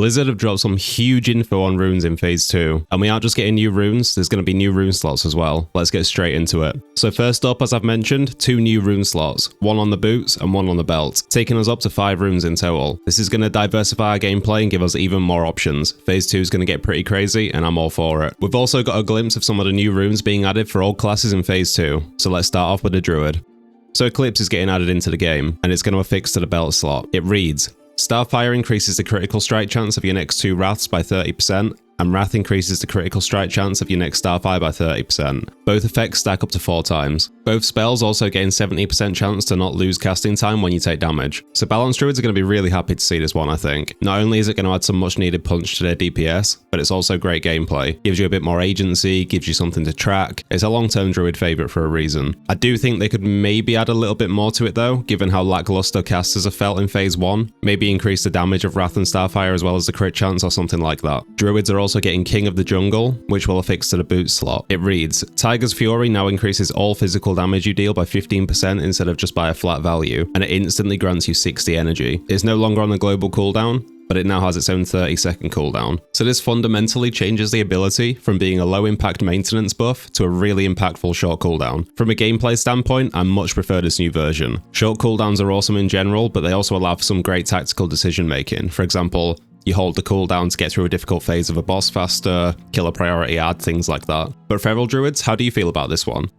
Blizzard have dropped some huge info on runes in Phase 2, and we aren't just getting new runes, there's going to be new rune slots as well. Let's get straight into it. So first up, as I've mentioned, 2 new rune slots, one on the boots and one on the belt, taking us up to 5 runes in total. This is going to diversify our gameplay and give us even more options. Phase 2 is going to get pretty crazy, and I'm all for it. We've also got a glimpse of some of the new runes being added for all classes in Phase 2, so let's start off with the Druid. So Eclipse is getting added into the game, and it's going to affix to the belt slot. It reads, Starfire increases the critical strike chance of your next 2 Wraths by 30%, and Wrath increases the critical strike chance of your next Starfire by 30%. Both effects stack up to 4 times. Both spells also gain 70% chance to not lose casting time when you take damage. So balanced Druids are going to be really happy to see this one, I think. Not only is it going to add some much needed punch to their DPS, but it's also great gameplay. Gives you a bit more agency, gives you something to track. It's a long-term Druid favourite for a reason. I do think they could maybe add a little bit more to it though, given how lackluster casters have felt in Phase 1. Maybe increase the damage of Wrath and Starfire as well as the crit chance or something like that. Druids are also getting King of the Jungle, which will affix to the boot slot. It reads, Tiger's Fury now increases all physical damage you deal by 15% instead of just by a flat value, and it instantly grants you 60 energy. It's no longer on the global cooldown, but it now has its own 30-second cooldown. So this fundamentally changes the ability from being a low-impact maintenance buff to a really impactful short cooldown. From a gameplay standpoint, I much prefer this new version. Short cooldowns are awesome in general, but they also allow for some great tactical decision-making. For example, you hold the cooldown to get through a difficult phase of a boss faster, kill a priority ad, things like that. But Feral Druids, how do you feel about this one?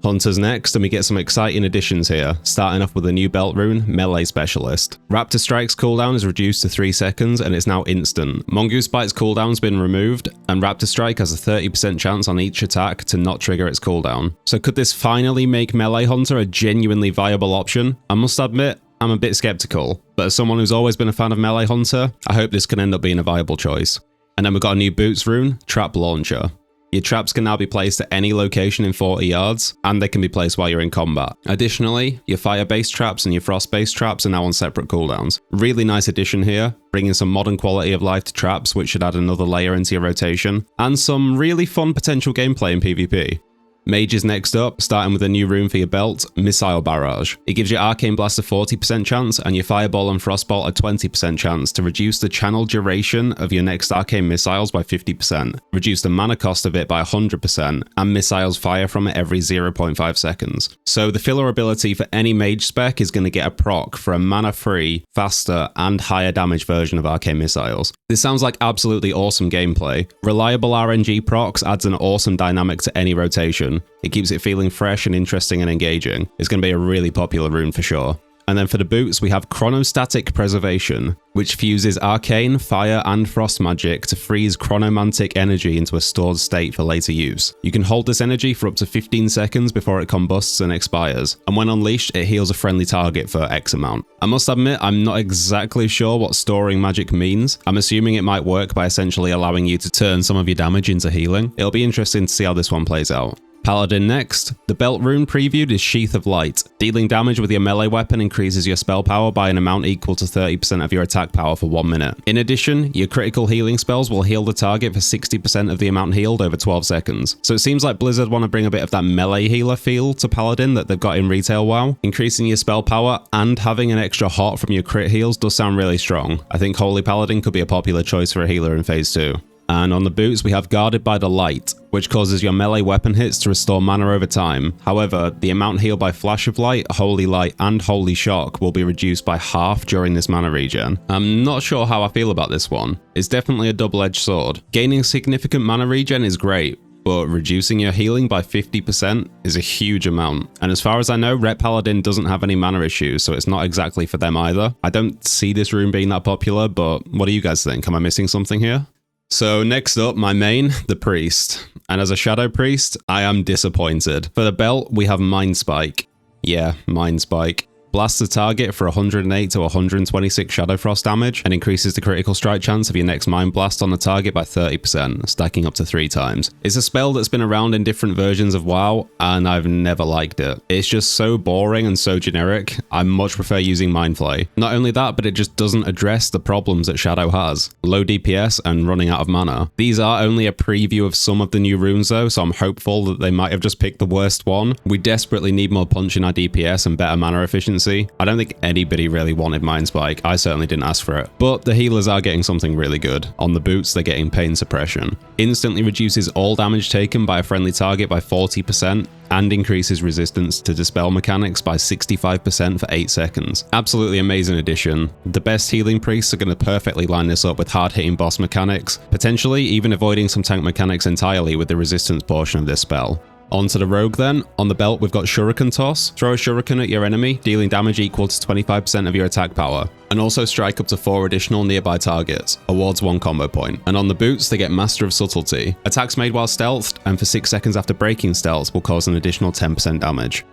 Hunters next, and we get some exciting additions here, starting off with a new belt rune, Melee Specialist. Raptor Strike's cooldown is reduced to 3 seconds and it's now instant. Mongoose Bite's cooldown's been removed, and Raptor Strike has a 30% chance on each attack to not trigger its cooldown. So could this finally make Melee Hunter a genuinely viable option? I must admit, I'm a bit skeptical, but as someone who's always been a fan of Melee Hunter, I hope this can end up being a viable choice. And then we've got a new boots rune, Trap Launcher. Your traps can now be placed at any location in 40 yards, and they can be placed while you're in combat. Additionally, your fire-based traps and your frost-based traps are now on separate cooldowns. Really nice addition here, bringing some modern quality of life to traps, which should add another layer into your rotation, and some really fun potential gameplay in PvP. Mage is next up, starting with a new rune for your belt, Missile Barrage. It gives your Arcane Blast a 40% chance and your Fireball and Frostbolt a 20% chance to reduce the channel duration of your next arcane missiles by 50%, reduce the mana cost of it by 100%, and missiles fire from it every 0.5 seconds. So the filler ability for any mage spec is going to get a proc for a mana-free, faster, and higher damage version of arcane missiles. This sounds like absolutely awesome gameplay. Reliable RNG procs adds an awesome dynamic to any rotation. It keeps it feeling fresh and interesting and engaging. It's going to be a really popular rune for sure. And then for the boots, we have Chronostatic Preservation, which fuses arcane, fire, and frost magic to freeze chronomantic energy into a stored state for later use. You can hold this energy for up to 15 seconds before it combusts and expires, and when unleashed, it heals a friendly target for X amount. I must admit, I'm not exactly sure what storing magic means. I'm assuming it might work by essentially allowing you to turn some of your damage into healing. It'll be interesting to see how this one plays out. Paladin next. The belt rune previewed is Sheath of Light. Dealing damage with your melee weapon increases your spell power by an amount equal to 30% of your attack power for 1 minute. In addition, your critical healing spells will heal the target for 60% of the amount healed over 12 seconds. So it seems like Blizzard want to bring a bit of that melee healer feel to Paladin that they've got in retail WoW. Increasing your spell power and having an extra hot from your crit heals does sound really strong. I think Holy Paladin could be a popular choice for a healer in Phase 2. And on the boots, we have Guarded by the Light, which causes your melee weapon hits to restore mana over time. However, the amount healed by Flash of Light, Holy Light, and Holy Shock will be reduced by half during this mana regen. I'm not sure how I feel about this one. It's definitely a double-edged sword. Gaining significant mana regen is great, but reducing your healing by 50% is a huge amount. And as far as I know, Ret Paladin doesn't have any mana issues, so it's not exactly for them either. I don't see this rune being that popular, but what do you guys think? Am I missing something here? So next up, my main, the Priest. And as a Shadow Priest, I am disappointed. For the belt, we have Mind Spike. Yeah, Mind Spike. Blasts the target for 108 to 126 Shadow Frost damage and increases the critical strike chance of your next Mind Blast on the target by 30%, stacking up to 3 times. It's a spell that's been around in different versions of WoW, and I've never liked it. It's just so boring and so generic. I much prefer using Mind Flay. Not only that, but it just doesn't address the problems that Shadow has. Low DPS and running out of mana. These are only a preview of some of the new runes though, so I'm hopeful that they might have just picked the worst one. We desperately need more punch in our DPS and better mana efficiency, pricey. I don't think anybody really wanted Mind Spike. I certainly didn't ask for it. But the healers are getting something really good. On the boots, they're getting pain suppression. Instantly reduces all damage taken by a friendly target by 40%, and increases resistance to dispel mechanics by 65% for 8 seconds. Absolutely amazing addition. The best healing priests are going to perfectly line this up with hard-hitting boss mechanics, potentially even avoiding some tank mechanics entirely with the resistance portion of this spell. On to the rogue then. On the belt we've got Shuriken Toss. Throw a shuriken at your enemy, dealing damage equal to 25% of your attack power. And also strike up to 4 additional nearby targets. Awards 1 combo point. And on the boots they get Master of Subtlety. Attacks made while stealthed and for 6 seconds after breaking stealth will cause an additional 10% damage.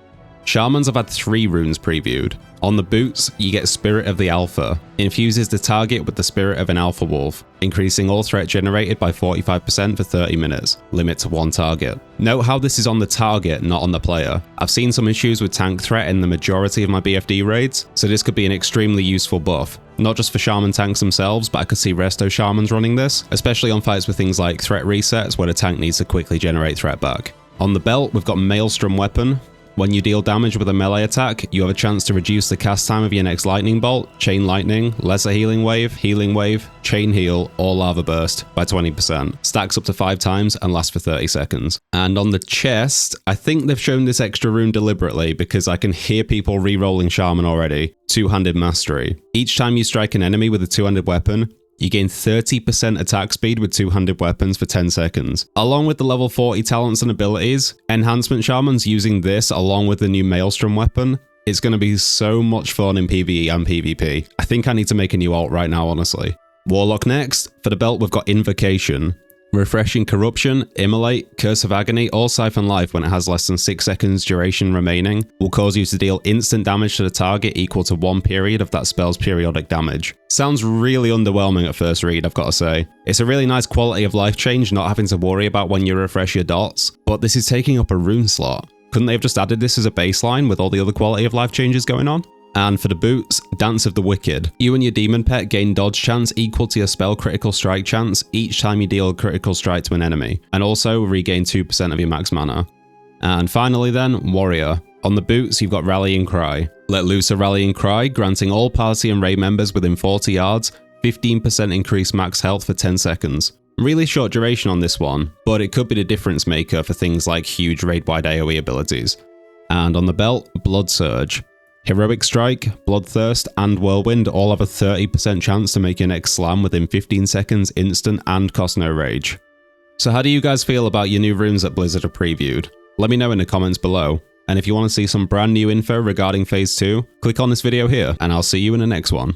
Shamans have had 3 runes previewed. On the boots, you get Spirit of the Alpha. Infuses the target with the spirit of an alpha wolf, increasing all threat generated by 45% for 30 minutes. Limit to 1 target. Note how this is on the target, not on the player. I've seen some issues with tank threat in the majority of my BFD raids, so this could be an extremely useful buff. Not just for Shaman tanks themselves, but I could see resto Shamans running this, especially on fights with things like threat resets where the tank needs to quickly generate threat back. On the belt, we've got Maelstrom Weapon. When you deal damage with a melee attack, you have a chance to reduce the cast time of your next lightning bolt, chain lightning, lesser healing wave, chain heal, or lava burst by 20%. Stacks up to 5 times and lasts for 30 seconds. And on the chest, I think they've shown this extra rune deliberately because I can hear people re-rolling Shaman already. Two-handed mastery. Each time you strike an enemy with a two-handed weapon, you gain 30% attack speed with two-handed weapons for 10 seconds. Along with the level 40 talents and abilities, Enhancement Shamans using this along with the new Maelstrom weapon, it's going to be so much fun in PvE and PvP. I think I need to make a new alt right now, honestly. Warlock next. For the belt, we've got Invocation. Refreshing Corruption, Immolate, Curse of Agony, or Siphon Life when it has less than 6 seconds duration remaining will cause you to deal instant damage to the target equal to 1 period of that spell's periodic damage. Sounds really underwhelming at first read, I've got to say. It's a really nice quality of life change not having to worry about when you refresh your dots, but this is taking up a rune slot. Couldn't they have just added this as a baseline with all the other quality of life changes going on? And for the boots, Dance of the Wicked. You and your demon pet gain dodge chance equal to your spell critical strike chance each time you deal a critical strike to an enemy, and also regain 2% of your max mana. And finally then, Warrior. On the boots, you've got Rallying Cry. Let loose a Rallying Cry, granting all party and raid members within 40 yards 15% increased max health for 10 seconds. Really short duration on this one, but it could be the difference maker for things like huge raid-wide AoE abilities. And on the belt, Blood Surge. Heroic Strike, Bloodthirst, and Whirlwind all have a 30% chance to make your next slam within 15 seconds instant and cost no rage. So how do you guys feel about your new runes that Blizzard have previewed? Let me know in the comments below. And if you want to see some brand new info regarding Phase 2, click on this video here, and I'll see you in the next one.